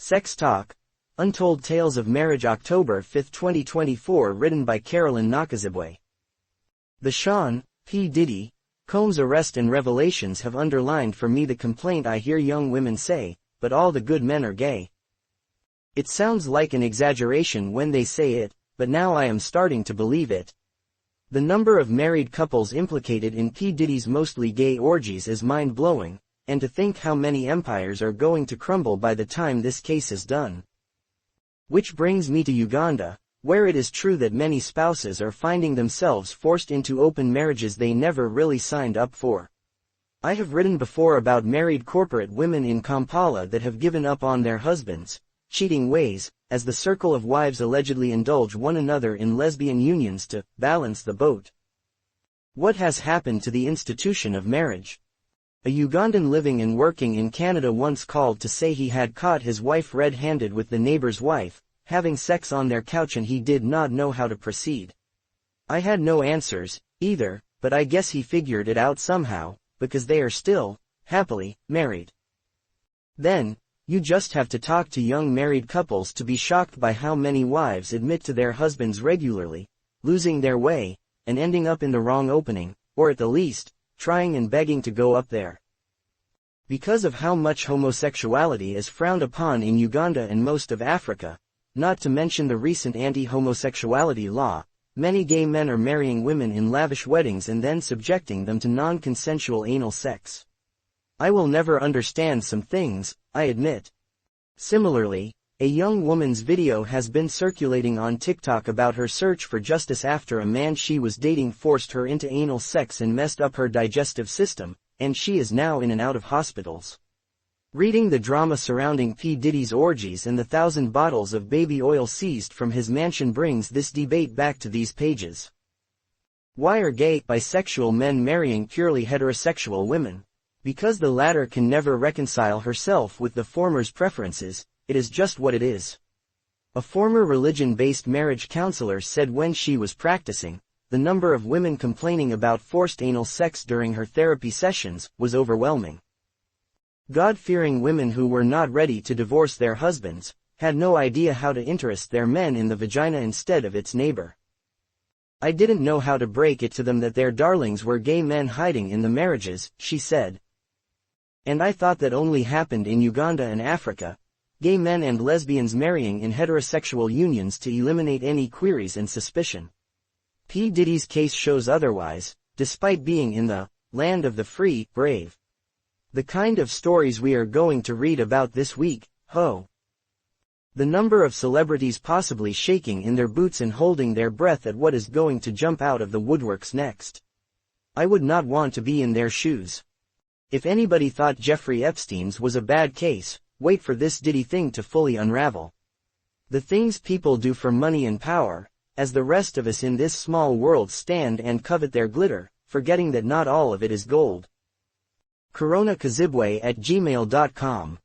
Sex Talk, Untold Tales of Marriage October 5, 2024 written by Carolyne Nakazibwe. The Sean P. Diddy Combs arrest and revelations have underlined for me the complaint I hear young women say, but all the good men are gay. It sounds like an exaggeration when they say it, but now I am starting to believe it. The number of married couples implicated in P. Diddy's mostly gay orgies is mind-blowing, and to think how many empires are going to crumble by the time this case is done. Which brings me to Uganda, where it is true that many spouses are finding themselves forced into open marriages they never really signed up for. I have written before about married corporate women in Kampala that have given up on their husbands' cheating ways, as the circle of wives allegedly indulge one another in lesbian unions to balance the boat. What has happened to the institution of marriage? A Ugandan living and working in Canada once called to say he had caught his wife red-handed with the neighbor's wife, having sex on their couch, and he did not know how to proceed. I had no answers, either, but I guess he figured it out somehow, because they are still, happily, married. Then, you just have to talk to young married couples to be shocked by how many wives admit to their husbands regularly losing their way, and ending up in the wrong opening, or at the least, trying and begging to go up there. Because of how much homosexuality is frowned upon in Uganda and most of Africa, not to mention the recent anti-homosexuality law, many gay men are marrying women in lavish weddings and then subjecting them to non-consensual anal sex. I will never understand some things, I admit. Similarly, a young woman's video has been circulating on TikTok about her search for justice after a man she was dating forced her into anal sex and messed up her digestive system, and she is now in and out of hospitals. Reading the drama surrounding P. Diddy's orgies and the 1,000 bottles of baby oil seized from his mansion brings this debate back to these pages. Why are gay, bisexual men marrying purely heterosexual women? Because the latter can never reconcile herself with the former's preferences. It is just what it is. A former religion-based marriage counselor said when she was practicing, the number of women complaining about forced anal sex during her therapy sessions was overwhelming. God-fearing women who were not ready to divorce their husbands had no idea how to interest their men in the vagina instead of its neighbor. I didn't know how to break it to them that their darlings were gay men hiding in the marriages, she said. And I thought that only happened in Uganda and Africa. Gay men and lesbians marrying in heterosexual unions to eliminate any queries and suspicion. P. Diddy's case shows otherwise, despite being in the land of the free, brave. The kind of stories we are going to read about this week, ho! The number of celebrities possibly shaking in their boots and holding their breath at what is going to jump out of the woodworks next. I would not want to be in their shoes. If anybody thought Jeffrey Epstein's was a bad case, wait for this Diddy thing to fully unravel. The things people do for money and power, as the rest of us in this small world stand and covet their glitter, forgetting that not all of it is gold. Carolyne Nakazibwe @gmail.com